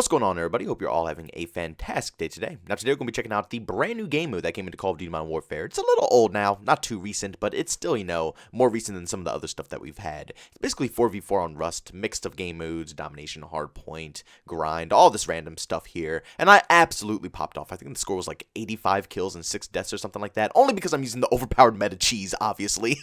What's going on, everybody? Hope you're all having a fantastic day today. Now, today we're going to be checking out the brand new game mode that came into Call of Duty Modern Warfare. It's a little old now, not too recent, but it's still, more recent than some of the other stuff that we've had. It's basically 4v4 on Rust, mixed of game modes, domination, hardpoint, grind, all this random stuff here. And I absolutely popped off. I think the score was like 85 kills and 6 deaths or something like that, only because I'm using the overpowered meta cheese, obviously.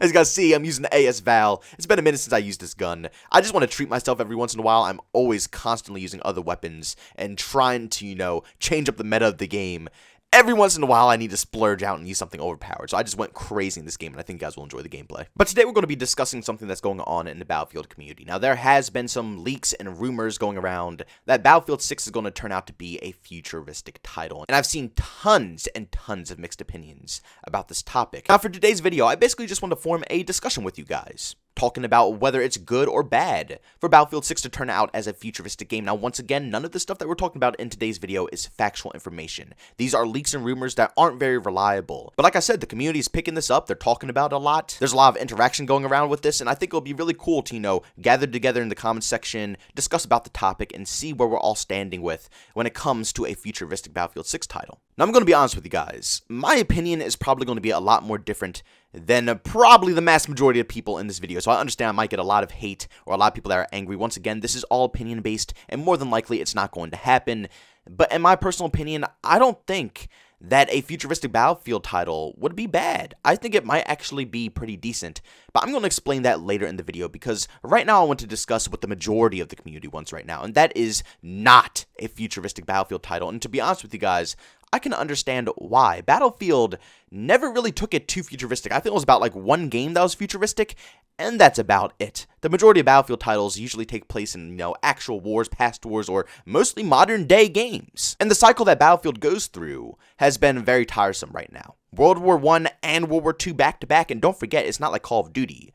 As you guys see, I'm using the AS Val. It's been a minute since I used this gun. I just want to treat myself every once in a while. I'm always constantly using other weapons and trying to, change up the meta of the game. Every once in a while, I need to splurge out and use something overpowered. So I just went crazy in this game, and I think you guys will enjoy the gameplay. But today, we're going to be discussing something that's going on in the Battlefield community. Now, there has been some leaks and rumors going around that Battlefield 6 is going to turn out to be a futuristic title. And I've seen tons and tons of mixed opinions about this topic. Now, for today's video, I basically just want to form a discussion with you guys, talking about whether it's good or bad for Battlefield 6 to turn out as a futuristic game. Now, once again, none of the stuff that we're talking about in today's video is factual information. These are leaks and rumors that aren't very reliable. But like I said, the community is picking this up. They're talking about it a lot. There's a lot of interaction going around with this, and I think it'll be really cool to, gather together in the comments section, discuss about the topic, and see where we're all standing with when it comes to a futuristic Battlefield 6 title. Now, I'm going to be honest with you guys. My opinion is probably going to be a lot more different than probably the mass majority of people in this video. So I understand I might get a lot of hate or a lot of people that are angry. Once again, this is all opinion based, and more than likely it's not going to happen. But in my personal opinion, I don't think that a futuristic Battlefield title would be bad. I think it might actually be pretty decent, but I'm going to explain that later in the video, because right now I want to discuss what the majority of the community wants right now, and that is not a futuristic Battlefield title. And to be honest with you guys, I can understand why. Battlefield never really took it too futuristic. I think it was about like one game that was futuristic, and that's about it. The majority of Battlefield titles usually take place in, actual wars, past wars, or mostly modern day games. And the cycle that Battlefield goes through has been very tiresome right now. World War I and World War II back to back, and don't forget, it's not like Call of Duty.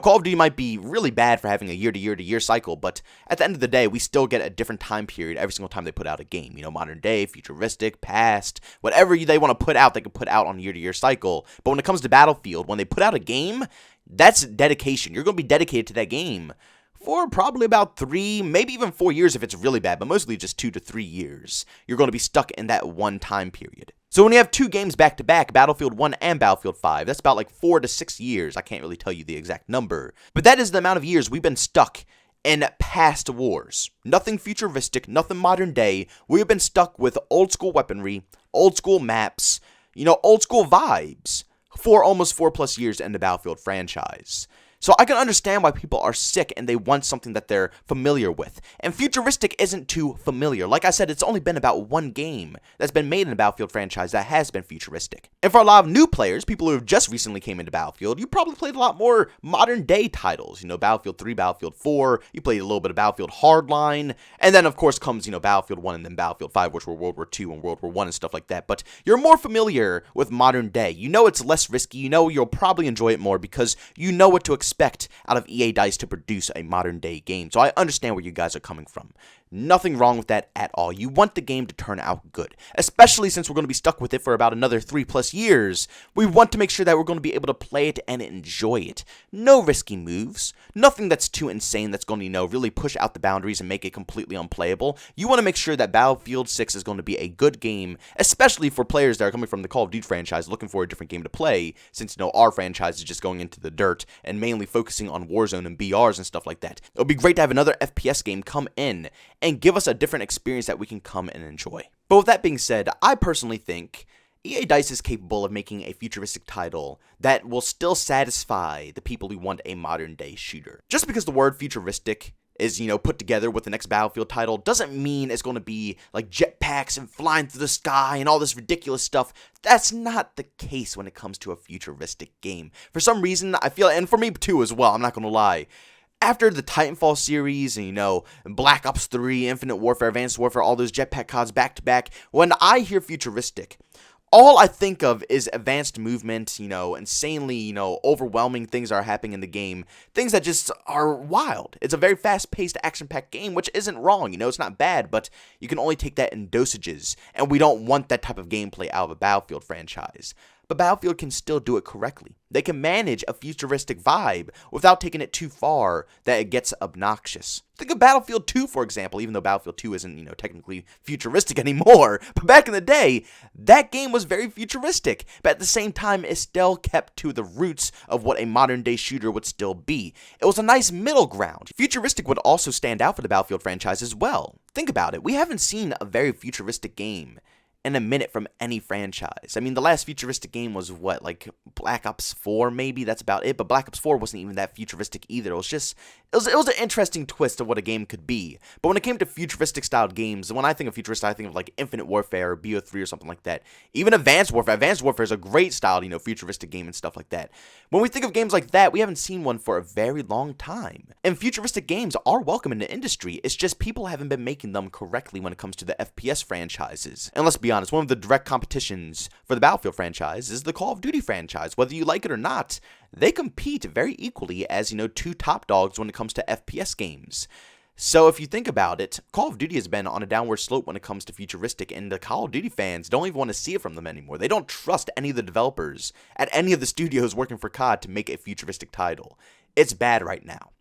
Call of Duty might be really bad for having a year-to-year-to-year cycle, but at the end of the day, we still get a different time period every single time they put out a game. Modern day, futuristic, past, whatever they want to put out, they can put out on a year-to-year cycle. But when it comes to Battlefield, when they put out a game, that's dedication. You're going to be dedicated to that game for probably about 3, maybe even 4 years if it's really bad, but mostly just 2 to 3 years. You're going to be stuck in that one time period. So when you have 2 games back-to-back, Battlefield 1 and Battlefield 5, that's about like 4 to 6 years. I can't really tell you the exact number, but that is the amount of years we've been stuck in past wars. Nothing futuristic, nothing modern day. We have been stuck with old school weaponry, old school maps, old school vibes for almost 4+ years in the Battlefield franchise. So I can understand why people are sick and they want something that they're familiar with. And futuristic isn't too familiar. Like I said, it's only been about one game that's been made in the Battlefield franchise that has been futuristic. And for a lot of new players, people who have just recently came into Battlefield, you probably played a lot more modern day titles. Battlefield 3, Battlefield 4, you played a little bit of Battlefield Hardline, and then of course comes, Battlefield 1 and then Battlefield 5, which were World War II and World War I and stuff like that. But you're more familiar with modern day. It's less risky. You'll probably enjoy it more because you know what to expect out of EA DICE to produce a modern day game. So I understand where you guys are coming from. Nothing wrong with that at all. You want the game to turn out good, especially since we're going to be stuck with it for about another 3+ years. We want to make sure that we're going to be able to play it and enjoy it. No risky moves, nothing that's too insane that's going to, really push out the boundaries and make it completely unplayable. You want to make sure that Battlefield 6 is going to be a good game, especially for players that are coming from the Call of Duty franchise looking for a different game to play, since, our franchise is just going into the dirt and mainly focusing on Warzone and BRs and stuff like that. It would be great to have another FPS game come in and give us a different experience that we can come and enjoy. But with that being said, I personally think EA DICE is capable of making a futuristic title that will still satisfy the people who want a modern day shooter. Just because the word futuristic is, put together with the next Battlefield title doesn't mean it's going to be like jetpacks and flying through the sky and all this ridiculous stuff. That's not the case when it comes to a futuristic game. For some reason, I feel, and for me too as well, I'm not going to lie, after the Titanfall series and, Black Ops 3, Infinite Warfare, Advanced Warfare, all those jetpack CODs back to back, when I hear futuristic, all I think of is advanced movement, insanely, overwhelming things are happening in the game. Things that just are wild. It's a very fast-paced, action-packed game, which isn't wrong. It's not bad, but you can only take that in dosages. And we don't want that type of gameplay out of a Battlefield franchise. but Battlefield can still do it correctly. They can manage a futuristic vibe without taking it too far that it gets obnoxious. Think of Battlefield 2, for example, even though Battlefield 2 isn't, technically futuristic anymore. But back in the day, that game was very futuristic. But at the same time, it still kept to the roots of what a modern-day shooter would still be. It was a nice middle ground. Futuristic would also stand out for the Battlefield franchise as well. Think about it. We haven't seen a very futuristic game in a minute from any franchise. I mean, the last futuristic game was what, like Black Ops 4 maybe? That's about it, but Black Ops 4 wasn't even that futuristic either. It was an interesting twist of what a game could be. But when it came to futuristic styled games, when I think of futuristic, I think of like Infinite Warfare or BO3 or something like that. Even Advanced Warfare is a great styled, futuristic game and stuff like that. When we think of games like that, we haven't seen one for a very long time. And futuristic games are welcome in the industry. It's just people haven't been making them correctly when it comes to the FPS franchises. And let's be honest, one of the direct competitions for the Battlefield franchise is the Call of Duty franchise. Whether you like it or not, they compete very equally as, two top dogs when it comes to FPS games. So if you think about it, Call of Duty has been on a downward slope when it comes to futuristic, and the Call of Duty fans don't even want to see it from them anymore. They don't trust any of the developers at any of the studios working for COD to make a futuristic title. It's bad right now.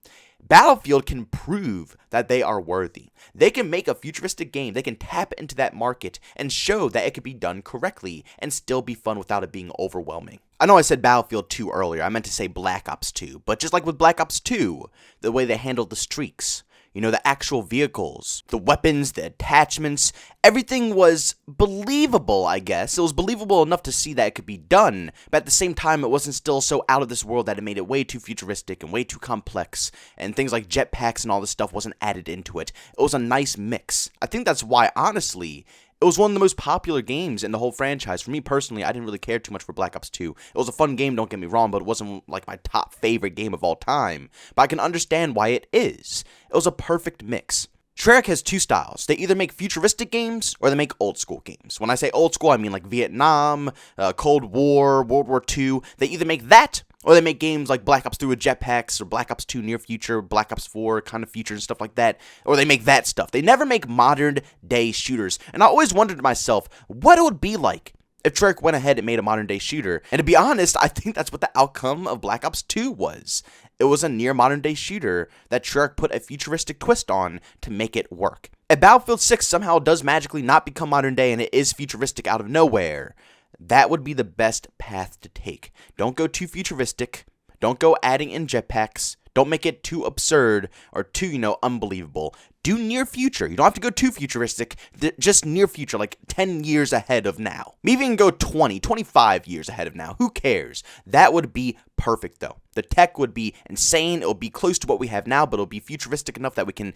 Battlefield can prove that they are worthy. They can make a futuristic game. They can tap into that market and show that it can be done correctly and still be fun without it being overwhelming. I know I said Battlefield 2 earlier. I meant to say Black Ops 2. But just like with Black Ops 2, the way they handled the streaks, the actual vehicles, the weapons, the attachments, everything was believable, I guess. It was believable enough to see that it could be done, but at the same time, it wasn't still so out of this world that it made it way too futuristic and way too complex, and things like jetpacks and all this stuff wasn't added into it. It was a nice mix. I think that's why, honestly, it was one of the most popular games in the whole franchise. For me personally, I didn't really care too much for Black Ops 2. It was a fun game, don't get me wrong, but it wasn't like my top favorite game of all time. But I can understand why it is. It was a perfect mix. Treyarch has two styles. They either make futuristic games or they make old school games. When I say old school, I mean like Vietnam, Cold War, World War II. They either make that or they make games like Black Ops 3 with jetpacks, or Black Ops 2 near future, Black Ops 4 kind of future and stuff like that. Or they make that stuff. They never make modern day shooters. And I always wondered to myself what it would be like if Treyarch went ahead and made a modern day shooter. And to be honest, I think that's what the outcome of Black Ops 2 was. It was a near modern day shooter that Treyarch put a futuristic twist on to make it work. If Battlefield 6 somehow does magically not become modern day and it is futuristic out of nowhere, that would be the best path to take. Don't go too futuristic. Don't go adding in jetpacks. Don't make it too absurd or too, unbelievable. Do near future. You don't have to go too futuristic. Just near future, like 10 years ahead of now. Maybe even go 20, 25 years ahead of now. Who cares? That would be perfect, though. The tech would be insane. It would be close to what we have now, but it'll be futuristic enough that we can,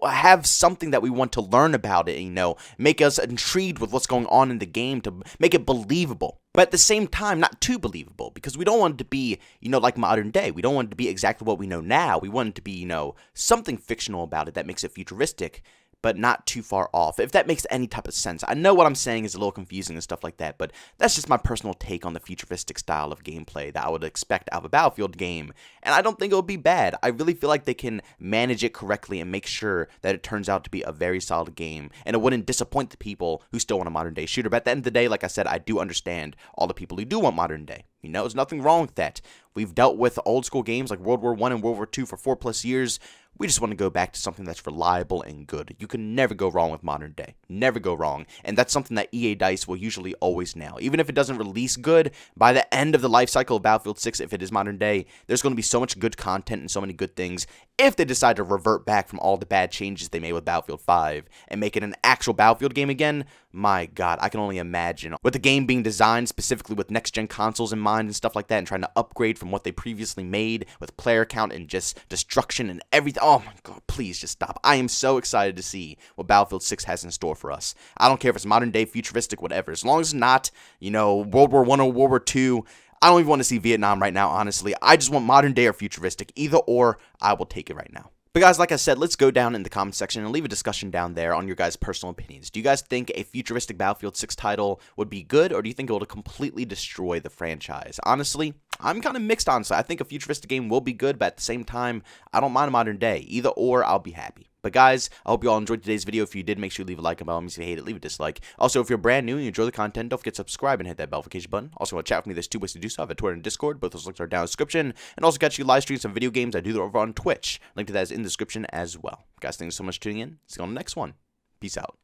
have something that we want to learn about it, make us intrigued with what's going on in the game to make it believable. But at the same time, not too believable, because we don't want it to be, like modern day. We don't want it to be exactly what we know now. We want it to be, something fictional about it that makes it futuristic, but not too far off, if that makes any type of sense. I know what I'm saying is a little confusing and stuff like that, but that's just my personal take on the futuristic style of gameplay that I would expect out of a Battlefield game, and I don't think it would be bad. I really feel like they can manage it correctly and make sure that it turns out to be a very solid game, and it wouldn't disappoint the people who still want a modern day shooter. But at the end of the day, like I said, I do understand all the people who do want modern day. There's nothing wrong with that. We've dealt with old school games like World War I and World War II for 4+ years. We just want to go back to something that's reliable and good. You can never go wrong with modern day. Never go wrong. And that's something that EA DICE will usually always nail. Even if it doesn't release good, by the end of the life cycle of Battlefield 6, if it is modern day, there's going to be so much good content and so many good things. If they decide to revert back from all the bad changes they made with Battlefield 5 and make it an actual Battlefield game again, my God, I can only imagine. With the game being designed specifically with next-gen consoles in mind and stuff like that, and trying to upgrade from what they previously made with player count and just destruction and everything. Oh my God, please just stop. I am so excited to see what Battlefield 6 has in store for us. I don't care if it's modern day, futuristic, whatever. As long as it's not, World War I or World War II. I don't even want to see Vietnam right now, honestly. I just want modern day or futuristic. Either or, I will take it right now. But guys, like I said, let's go down in the comment section and leave a discussion down there on your guys' personal opinions. Do you guys think a futuristic Battlefield 6 title would be good, or do you think it will completely destroy the franchise? Honestly, I'm kind of mixed, honestly. I think a futuristic game will be good, but at the same time, I don't mind a modern day. Either or, I'll be happy. But guys, I hope you all enjoyed today's video. If you did, make sure you leave a like, and by all means, if you hate it, leave a dislike. Also, if you're brand new and you enjoy the content, don't forget to subscribe and hit that notification button. Also, want to chat with me, there's 2 ways to do so. I have a Twitter and Discord. Both those links are down in the description. And also catch you live streams some video games. I do that over on Twitch. Link to that is in the description as well. Guys, thanks so much for tuning in. See you on the next one. Peace out.